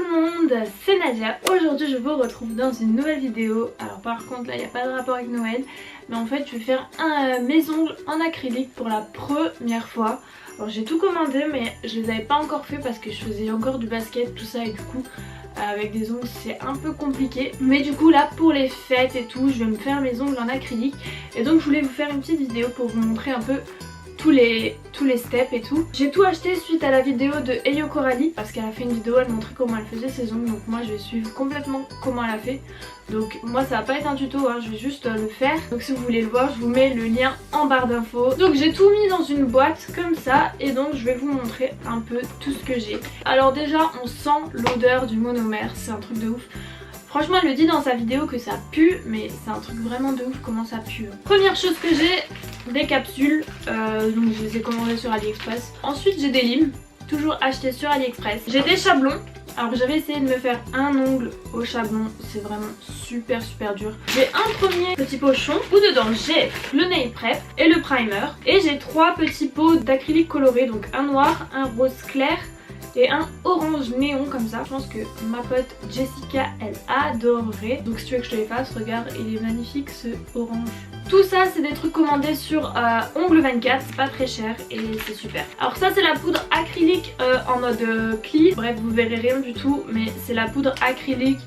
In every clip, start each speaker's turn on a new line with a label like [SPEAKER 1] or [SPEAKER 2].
[SPEAKER 1] tout le monde, c'est Nadia. Aujourd'hui je vous retrouve dans une nouvelle vidéo. Alors par contre là il n'y a pas de rapport avec Noël, mais en fait je vais faire mes ongles en acrylique pour la première fois. Alors j'ai tout commandé mais je les avais pas encore fait parce que je faisais encore du basket tout ça et du coup avec des ongles c'est un peu compliqué. Mais du coup là pour les fêtes et tout je vais me faire mes ongles en acrylique. Et donc je voulais vous faire une petite vidéo pour vous montrer un peu tous les steps et tout. J'ai tout acheté suite à la vidéo de Eyo Coralie parce qu'elle a fait une vidéo, elle montrait comment elle faisait ses ongles. Donc moi je vais suivre complètement comment elle a fait. Donc moi ça va pas être un tuto, hein, je vais juste le faire. Donc si vous voulez le voir je vous mets le lien en barre d'infos. Donc j'ai tout mis dans une boîte comme ça et donc je vais vous montrer un peu tout ce que j'ai. Alors déjà on sent l'odeur du monomère, c'est un truc de ouf. Franchement elle le dit dans sa vidéo que ça pue, mais c'est un truc vraiment de ouf comment ça pue. Première chose que j'ai, des capsules, donc je les ai commandées sur AliExpress. Ensuite j'ai des limes, toujours achetées sur AliExpress. J'ai des chablons, alors j'avais essayé de me faire un ongle au chablon, c'est vraiment super dur. J'ai un premier petit pochon où dedans j'ai le nail prep et le primer. Et j'ai 3 petits pots d'acrylique coloré, donc un noir, un rose clair et un orange néon comme ça. Je pense que ma pote Jessica elle adorerait. Donc si tu veux que je te les fasse, regarde, il est magnifique ce orange. Tout ça c'est des trucs commandés sur Ongle 24, c'est pas très cher et c'est super. Alors ça c'est la poudre acrylique en mode clip. Bref vous verrez rien du tout mais c'est la poudre acrylique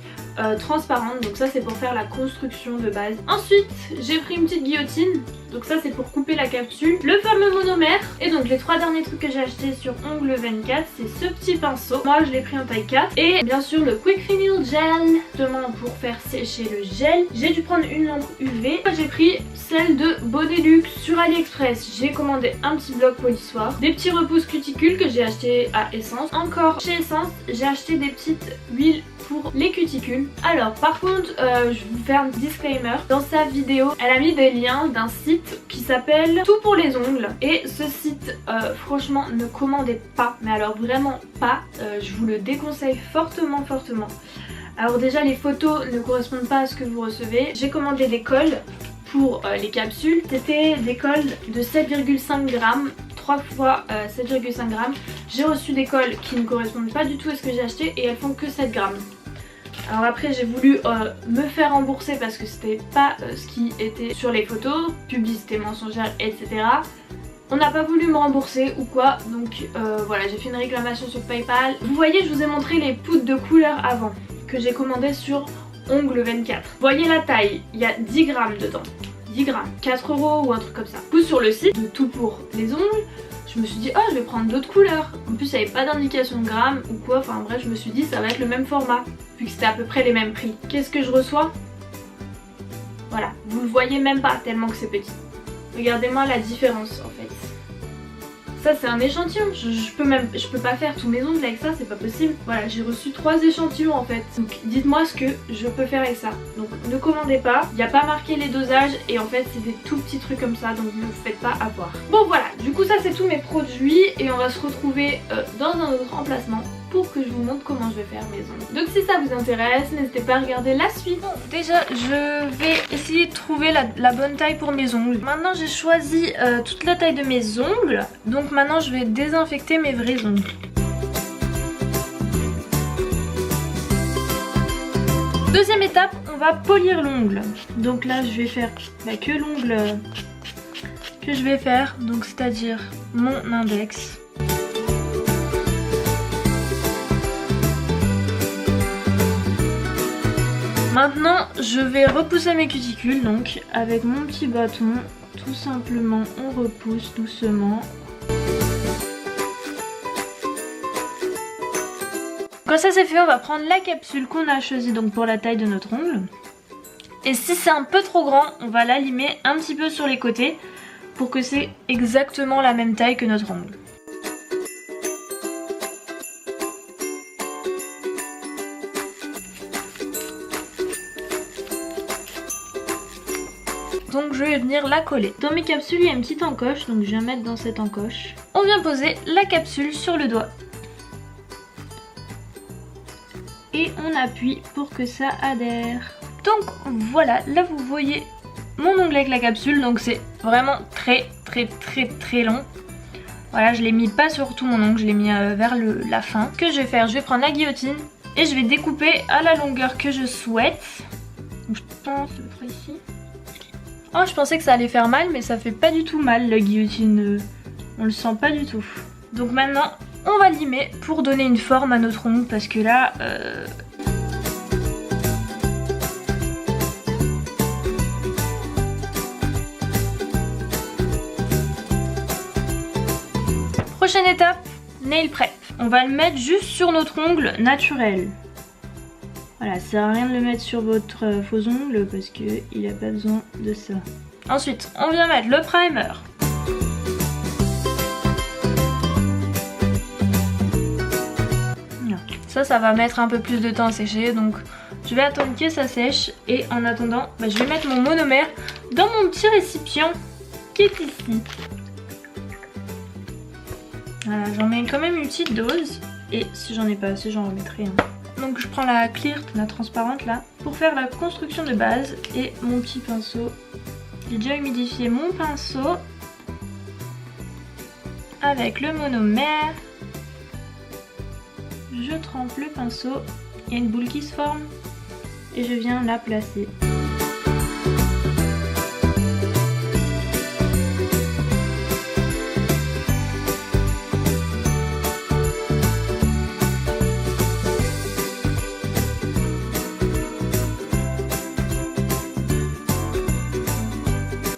[SPEAKER 1] transparente, donc ça c'est pour faire la construction de base. Ensuite j'ai pris une petite guillotine, donc ça c'est pour couper la capsule, le fameux monomère. Et donc les 3 derniers trucs que j'ai achetés sur Ongle 24 c'est ce petit pinceau, moi je l'ai pris en taille 4, et bien sûr le Quick Reveal Gel justement pour faire sécher le gel. J'ai dû prendre une lampe UV, j'ai pris celle de Bonelux sur AliExpress. J'ai commandé un petit bloc polissoir, des petits repousses cuticules que j'ai acheté à Essence. Encore chez Essence j'ai acheté des petites huiles pour les cuticules. Alors par contre je vais vous faire un disclaimer. Dans sa vidéo elle a mis des liens d'un site qui s'appelle Tout pour les ongles. Et ce site franchement ne commandez pas, mais alors vraiment pas. Je vous le déconseille fortement. Alors déjà les photos ne correspondent pas à ce que vous recevez. J'ai commandé des cols pour les capsules. C'était des cols de 7,5 grammes. 3 fois 7,5 grammes. J'ai reçu des cols qui ne correspondent pas du tout à ce que j'ai acheté et elles font que 7 grammes. Alors après j'ai voulu me faire rembourser parce que c'était pas ce qui était sur les photos, publicité mensongère, etc. On n'a pas voulu me rembourser ou quoi, donc voilà, j'ai fait une réclamation sur PayPal. Vous voyez, je vous ai montré les poudres de couleur avant que j'ai commandées sur Ongle 24. Vous voyez la taille, il y a 10 grammes dedans. 10 grammes, 4 € ou un truc comme ça. Du coup sur le site de Tout pour les ongles, je me suis dit oh je vais prendre d'autres couleurs. En plus il n'y avait pas d'indication de grammes ou quoi, enfin bref je me suis dit ça va être le même format vu que c'était à peu près les mêmes prix. Qu'est-ce que je reçois? Voilà, vous le voyez même pas tellement que c'est petit. Regardez-moi la différence en fait. Ça c'est un échantillon, je peux pas faire tous mes ongles avec ça, c'est pas possible. Voilà, j'ai reçu 3 échantillons en fait. Donc dites-moi ce que je peux faire avec ça. Donc ne commandez pas, il n'y a pas marqué les dosages et en fait c'est des tout petits trucs comme ça, donc ne vous faites pas avoir. Bon voilà, du coup ça c'est tous mes produits et on va se retrouver dans un autre emplacement pour que je vous montre comment je vais faire mes ongles. Donc si ça vous intéresse, n'hésitez pas à regarder la suite. Bon, déjà je vais essayer de trouver la bonne taille pour mes ongles. Maintenant j'ai choisi toute la taille de mes ongles. Donc maintenant je vais désinfecter mes vrais ongles. Deuxième étape, on va polir l'ongle. Donc là je vais faire que l'ongle que je vais faire, donc c'est-à-dire mon index. Maintenant je vais repousser mes cuticules, donc avec mon petit bâton, tout simplement on repousse doucement. Quand ça c'est fait, on va prendre la capsule qu'on a choisie donc pour la taille de notre ongle. Et si c'est un peu trop grand, on va la limer un petit peu sur les côtés pour que c'est exactement la même taille que notre ongle. Donc je vais venir la coller. Dans mes capsules il y a une petite encoche, donc je viens mettre dans cette encoche. On vient poser la capsule sur le doigt. Et on appuie pour que ça adhère. Donc voilà, là vous voyez mon onglet avec la capsule, donc c'est vraiment très long. Voilà, je l'ai mis pas sur tout mon ongle, je l'ai mis vers la fin. Ce que je vais faire, je vais prendre la guillotine Et je vais découper à la longueur que je souhaite. Donc, je pense à peu près ici. Oh, je pensais que ça allait faire mal, mais ça fait pas du tout mal la guillotine. On le sent pas du tout. Donc maintenant, on va limer pour donner une forme à notre ongle parce que là... Prochaine étape, nail prep. On va le mettre juste sur notre ongle naturel. Voilà, ça sert à rien de le mettre sur votre faux ongle parce qu'il n'a pas besoin de ça. Ensuite, on vient mettre le primer. Ça va mettre un peu plus de temps à sécher, donc je vais attendre que ça sèche. Et en attendant, je vais mettre mon monomère dans mon petit récipient qui est ici. Voilà, j'en mets quand même une petite dose. Et si j'en ai pas assez, j'en remettrai. Donc je prends la clear, la transparente là, pour faire la construction de base. Et mon petit pinceau. J'ai déjà humidifié mon pinceau avec le monomère. Je trempe le pinceau. Il y a une boule qui se forme. Et je viens la placer.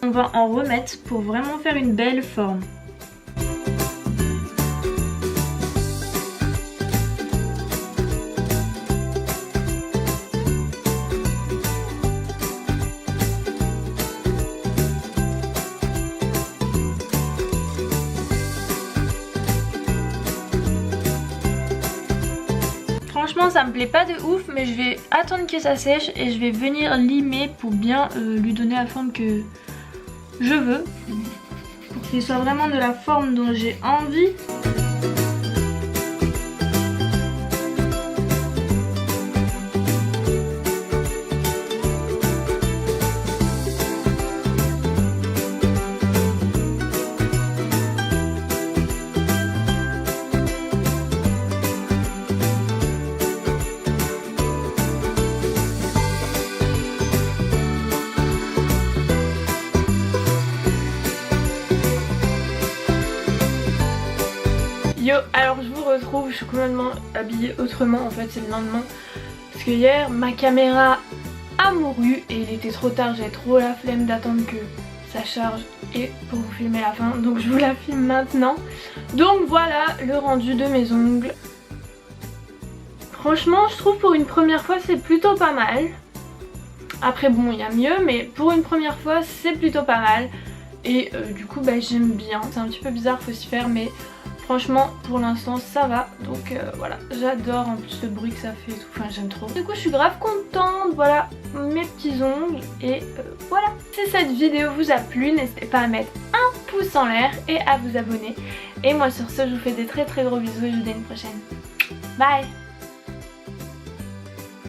[SPEAKER 1] On va en remettre pour vraiment faire une belle forme. Franchement ça me plaît pas de ouf, mais je vais attendre que ça sèche et je vais venir limer pour bien lui donner la forme que je veux, pour qu'il soit vraiment de la forme dont j'ai envie. Yo, alors je vous retrouve, je suis complètement habillée autrement, en fait c'est le lendemain. Parce que hier, ma caméra a mouru et il était trop tard, j'avais trop la flemme d'attendre que ça charge et pour vous filmer la fin. Donc je vous la filme maintenant. Donc voilà le rendu de mes ongles. Franchement, je trouve pour une première fois c'est plutôt pas mal. Après bon, il y a mieux, mais pour une première fois c'est plutôt pas mal. Et du coup j'aime bien. C'est un petit peu bizarre, faut s'y faire, mais... franchement pour l'instant ça va, donc voilà, j'adore en plus le bruit que ça fait et tout, enfin j'aime trop. Du coup je suis grave contente, voilà mes petits ongles et voilà. Si cette vidéo vous a plu, n'hésitez pas à mettre un pouce en l'air et à vous abonner. Et moi sur ce je vous fais des très gros bisous et je vous dis à une prochaine. Bye.